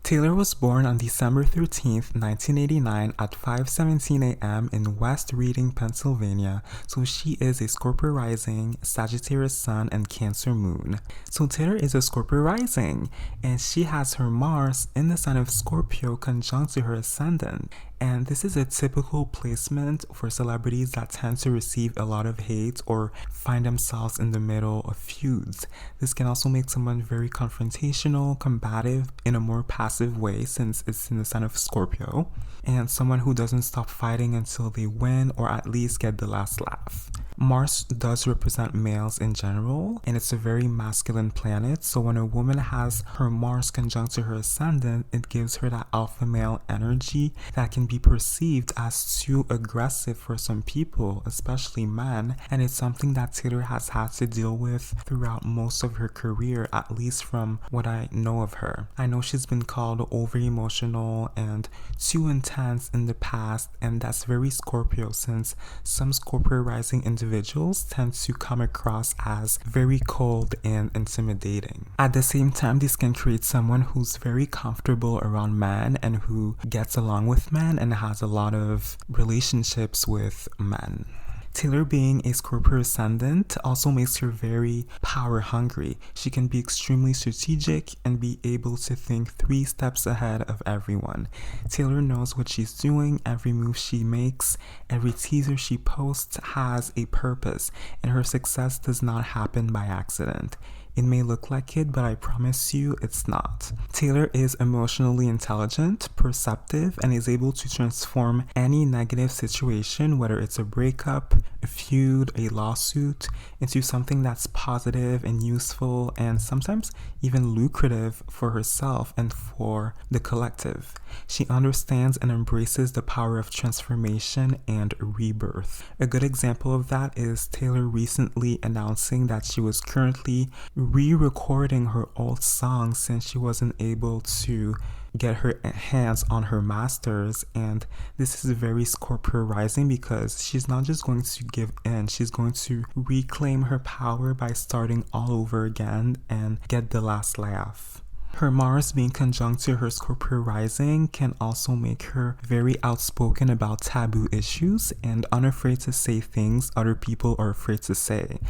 Taylor was born on December 13th, 1989 at 5:17 a.m. in West Reading, Pennsylvania. So she is a Scorpio rising, Sagittarius sun, and Cancer moon. So Taylor is a Scorpio rising, and she has her Mars in the sign of Scorpio conjunct to her ascendant. And this is a typical placement for celebrities that tend to receive a lot of hate or find themselves in the middle of feuds. This can also make someone very confrontational, combative in a more passive way since it's in the sign of Scorpio, and someone who doesn't stop fighting until they win or at least get the last laugh. Mars does represent males in general, and it's a very masculine planet, so when a woman has her Mars conjunct to her ascendant, it gives her that alpha male energy that can be perceived as too aggressive for some people, especially men, and it's something that Taylor has had to deal with throughout most of her career, at least from what I know of her. I know she's been called over emotional and too intense in the past, and that's very Scorpio since some Scorpio rising individuals tend to come across as very cold and intimidating. At the same time, this can create someone who's very comfortable around men and who gets along with men and has a lot of relationships with men. Taylor being a Scorpio ascendant also makes her very power hungry. She can be extremely strategic and be able to think 3 steps ahead of everyone. Taylor knows what she's doing, every move she makes, every teaser she posts has a purpose, and her success does not happen by accident. It may look like it, but I promise you it's not. Taylor is emotionally intelligent, perceptive, and is able to transform any negative situation, whether it's a breakup, a feud, a lawsuit, into something that's positive and useful and sometimes even lucrative for herself and for the collective. She understands and embraces the power of transformation and rebirth. A good example of that is Taylor recently announcing that she was currently re-recording her old songs since she wasn't able to get her hands on her masters, and this is very Scorpio rising because she's not just going to give in, she's going to reclaim her power by starting all over again and get the last laugh. Her Mars being conjunct to her Scorpio rising can also make her very outspoken about taboo issues and unafraid to say things other people are afraid to say.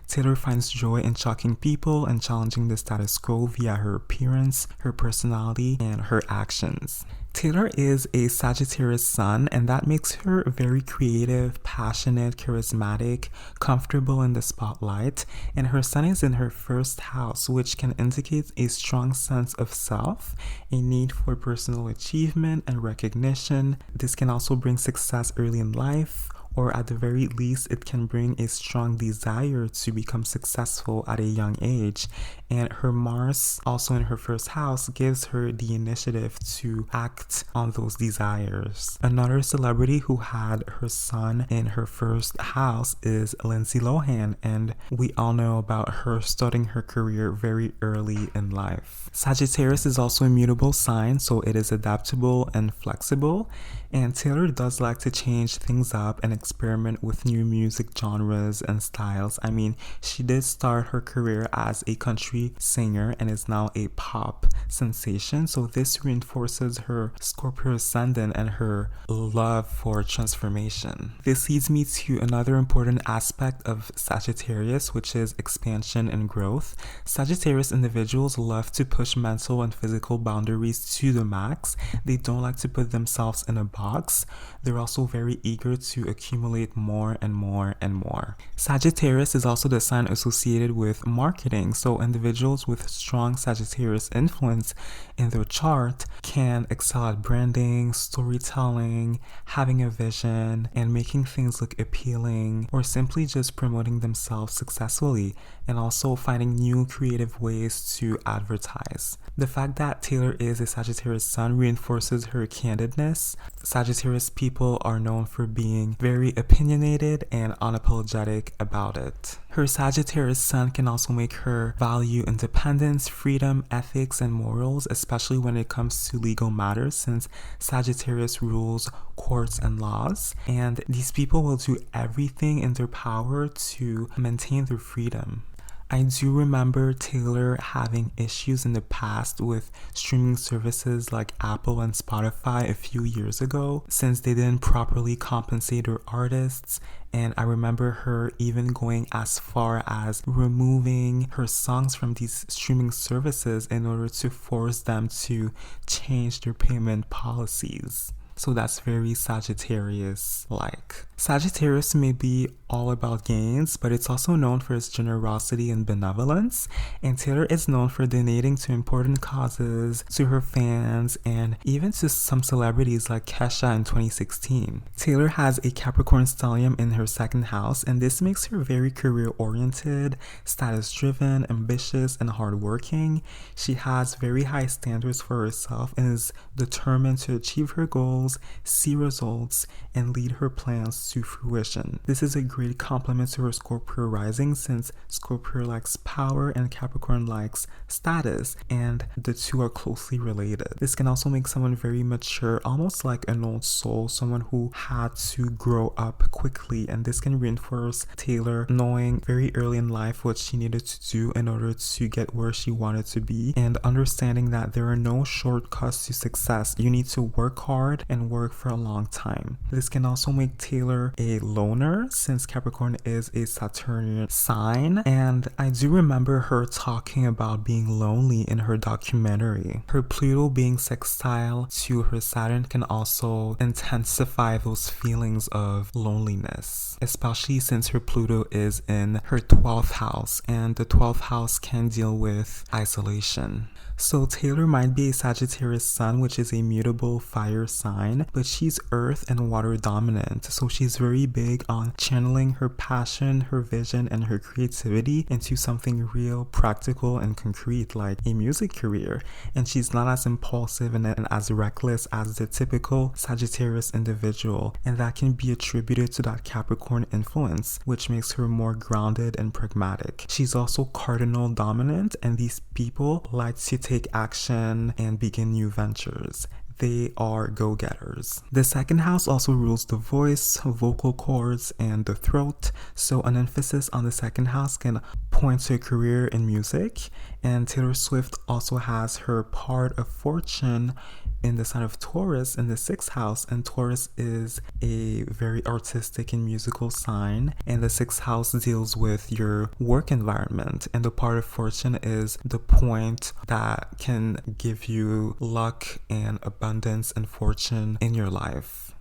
Taylor finds joy in shocking people and challenging the status quo via her appearance, her personality, and her actions. Taylor is a Sagittarius sun, and that makes her very creative, passionate, charismatic, comfortable in the spotlight, and her sun is in her first house, which can indicate a strong sense of self, a need for personal achievement and recognition. This can also bring success early in life, or at the very least, it can bring a strong desire to become successful at a young age. And her Mars, also in her first house, gives her the initiative to act on those desires. Another celebrity who had her sun in her first house is Lindsay Lohan, and we all know about her starting her career very early in life. Sagittarius is also a mutable sign, so it is adaptable and flexible. And Taylor does like to change things up and experiment with new music genres and styles. I mean, she did start her career as a country singer and is now a pop sensation. So this reinforces her Scorpio ascendant and her love for transformation. This leads me to another important aspect of Sagittarius, which is expansion and growth. Sagittarius individuals love to push mental and physical boundaries to the max. They don't like to put themselves in a box. They're also very eager to accumulate more and more and more. Sagittarius is also the sign associated with marketing, so individuals with strong Sagittarius influence in their chart can excel at branding, storytelling, having a vision, and making things look appealing, or simply just promoting themselves successfully, and also finding new creative ways to advertise. The fact that Taylor is a Sagittarius sun reinforces her candidness. Sagittarius people are known for being very opinionated and unapologetic about it. Her Sagittarius sun can also make her value independence, freedom, ethics, and morals, especially when it comes to legal matters, since Sagittarius rules courts and laws, and these people will do everything in their power to maintain their freedom. I do remember Taylor having issues in the past with streaming services like Apple and Spotify a few years ago, since they didn't properly compensate her artists. And I remember her even going as far as removing her songs from these streaming services in order to force them to change their payment policies. So that's very Sagittarius-like. Sagittarius may be all about gains, but it's also known for its generosity and benevolence. And Taylor is known for donating to important causes, to her fans, and even to some celebrities like Kesha in 2016. Taylor has a Capricorn stellium in her second house, and this makes her very career-oriented, status-driven, ambitious, and hardworking. She has very high standards for herself and is determined to achieve her goals, see results, and lead her plans to fruition. This is a great complement to her Scorpio rising, since Scorpio likes power and Capricorn likes status, and the two are closely related. This can also make someone very mature, almost like an old soul, someone who had to grow up quickly, and this can reinforce Taylor knowing very early in life what she needed to do in order to get where she wanted to be, and understanding that there are no shortcuts to success. You need to work hard and work for a long time. This can also make Taylor a loner, since Capricorn is a Saturnian sign, and I do remember her talking about being lonely in her documentary. Her Pluto being sextile to her Saturn can also intensify those feelings of loneliness, especially since her Pluto is in her 12th house, and the 12th house can deal with isolation. So Taylor might be a Sagittarius sun, which is a mutable fire sign, but she's earth and water dominant. So she's very big on channeling her passion, her vision, and her creativity into something real, practical, and concrete, like a music career. And she's not as impulsive and as reckless as the typical Sagittarius individual. And that can be attributed to that Capricorn influence, which makes her more grounded and pragmatic. She's also cardinal dominant, and these people like to take action and begin new ventures. They are go-getters. The second house also rules the voice, vocal cords, and the throat. So an emphasis on the second house can point to a career in music. And Taylor Swift also has her part of fortune in the sign of Taurus in the 6th house, and Taurus is a very artistic and musical sign, and the 6th house deals with your work environment, and the part of fortune is the point that can give you luck and abundance and fortune in your life.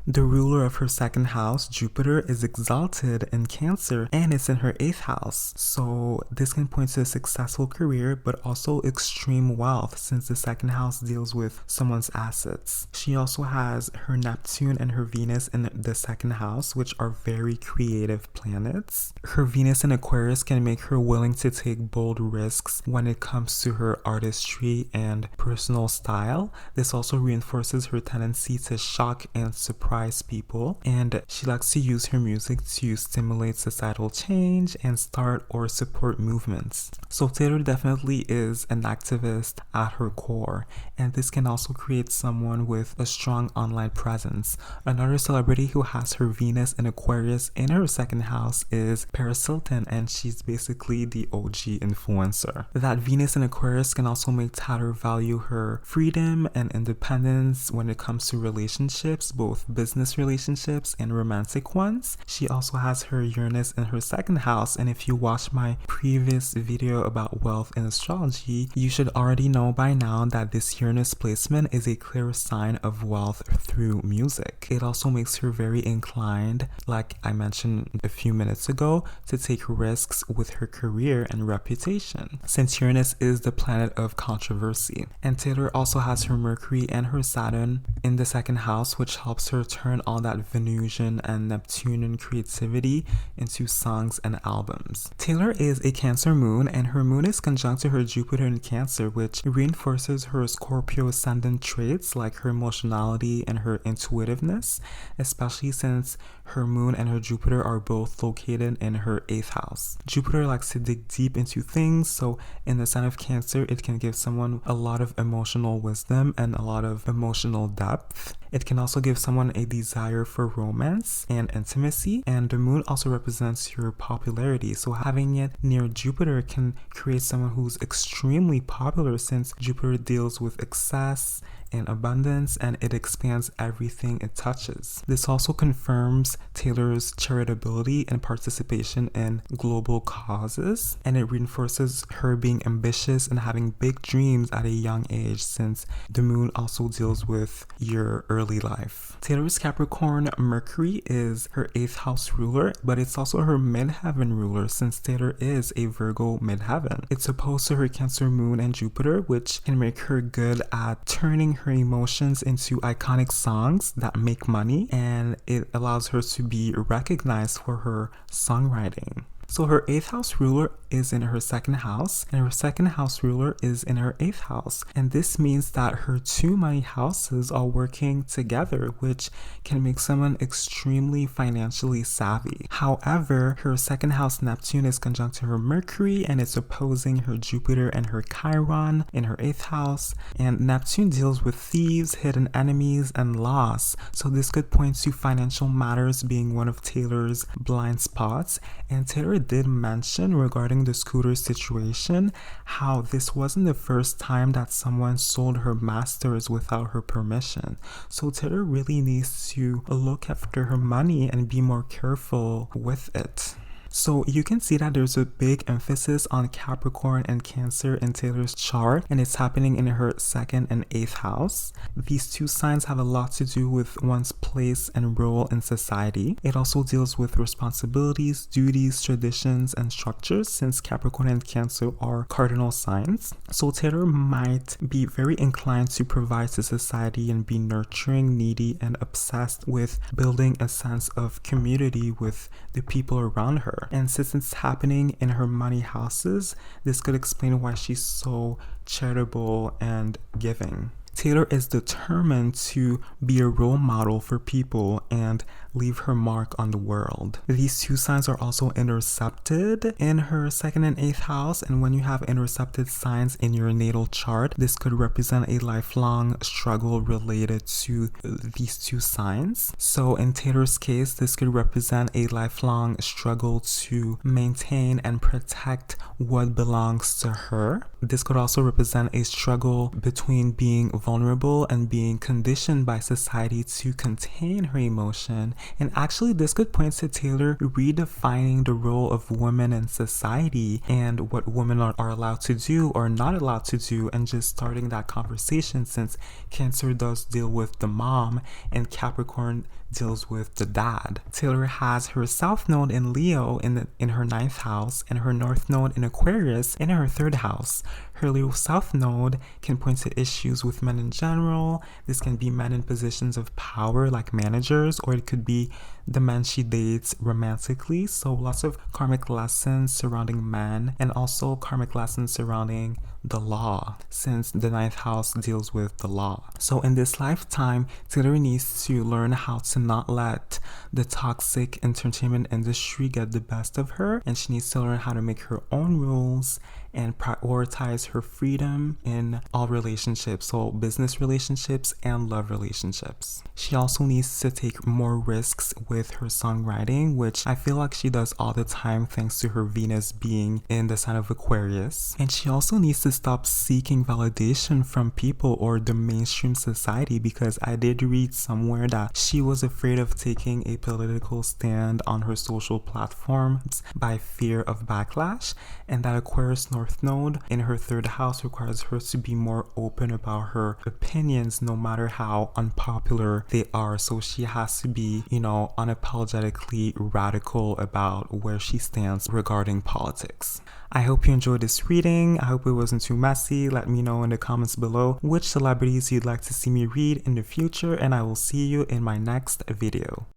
The ruler of her second house, Jupiter, is exalted in Cancer, and it's in her 8th house. So this can point to a successful career, but also extreme wealth, since the second house deals with someone's assets. She also has her Neptune and her Venus in the second house, which are very creative planets. Her Venus in Aquarius can make her willing to take bold risks when it comes to her artistry and personal style. This also reinforces her tendency to shock and surprise people, and she likes to use her music to stimulate societal change and start or support movements. So Taylor definitely is an activist at her core, and this can also create someone with a strong online presence. Another celebrity who has her Venus in Aquarius in her second house is Paris Hilton, and she's basically the OG influencer. That Venus in Aquarius can also make Taylor value her freedom and independence when it comes to relationships, both business relationships and romantic ones. She also has her Uranus in her second house, and if you watch my previous video about wealth in astrology, you should already know by now that this Uranus placement is a clear sign of wealth through music. It also makes her very inclined, like I mentioned a few minutes ago, to take risks with her career and reputation, since Uranus is the planet of controversy. And Taylor also has her Mercury and her Saturn in the second house, which helps her turn all that Venusian and Neptunian creativity into songs and albums. Taylor is a Cancer moon, and her moon is conjunct to her Jupiter in Cancer, which reinforces her Scorpio ascendant traits like her emotionality and her intuitiveness, especially since her moon and her Jupiter are both located in her 8th house. Jupiter likes to dig deep into things, so in the sign of Cancer, it can give someone a lot of emotional wisdom and a lot of emotional depth. It can also give someone a desire for romance and intimacy. And the moon also represents your popularity. So having it near Jupiter can create someone who's extremely popular, since Jupiter deals with excess and abundance, and it expands everything it touches. This also confirms Taylor's charitability and participation in global causes, and it reinforces her being ambitious and having big dreams at a young age, since the moon also deals with your early life. Taylor's Capricorn Mercury is her 8th house ruler, but it's also her midheaven ruler, since Taylor is a Virgo midheaven. It's opposed to her Cancer moon and Jupiter, which can make her good at turning her emotions into iconic songs that make money, and it allows her to be recognized for her songwriting. So her 8th house ruler is in her 2nd house, and her 2nd house ruler is in her 8th house. And this means that her 2 money houses are working together, which can make someone extremely financially savvy. However, her 2nd house Neptune is conjunct to her Mercury, and it's opposing her Jupiter and her Chiron in her 8th house. And Neptune deals with thieves, hidden enemies, and loss. So this could point to financial matters being one of Taylor's blind spots. And Taylor did mention regarding the scooter situation how this wasn't the first time that someone sold her masters without her permission. So Taylor really needs to look after her money and be more careful with it. So you can see that there's a big emphasis on Capricorn and Cancer in Taylor's chart, and it's happening in her 2nd and 8th house. These 2 signs have a lot to do with one's place and role in society. It also deals with responsibilities, duties, traditions, and structures, since Capricorn and Cancer are cardinal signs. So Taylor might be very inclined to provide to society and be nurturing, needy, and obsessed with building a sense of community with the people around her. And since it's happening in her money houses, this could explain why she's so charitable and giving. Taylor is determined to be a role model for people and leave her mark on the world. These 2 signs are also intercepted in her 2nd and 8th house, and when you have intercepted signs in your natal chart, this could represent a lifelong struggle related to these 2 signs. So in Taylor's case, this could represent a lifelong struggle to maintain and protect what belongs to her. This could also represent a struggle between being vulnerable and being conditioned by society to contain her emotion. And actually, this could point to Taylor redefining the role of women in society and what women are allowed to do or not allowed to do, and just starting that conversation, since Cancer does deal with the mom and Capricorn deals with the dad. Taylor has her South Node in Leo in her 9th house, and her North Node in Aquarius in her 3rd house. Her Leo South Node can point to issues with men in general. This can be men in positions of power like managers, or it could be the men she dates romantically. So lots of karmic lessons surrounding men, and also karmic lessons surrounding the law, since the 9th house deals with the law. So in this lifetime, Taylor needs to learn how to not let the toxic entertainment industry get the best of her, and she needs to learn how to make her own rules and prioritize her freedom in all relationships, so business relationships and love relationships. She also needs to take more risks with her songwriting, which I feel like she does all the time thanks to her Venus being in the sign of Aquarius. And she also needs to stop seeking validation from people or the mainstream society, because I did read somewhere that she was afraid of taking a political stand on her social platforms by fear of backlash, and that Aquarius North Node in her 3rd house requires her to be more open about her opinions, no matter how unpopular they are. So she has to be, unapologetically radical about where she stands regarding politics. I hope you enjoyed this reading. I hope it wasn't too messy. Let me know in the comments below which celebrities you'd like to see me read in the future, and I will see you in my next video.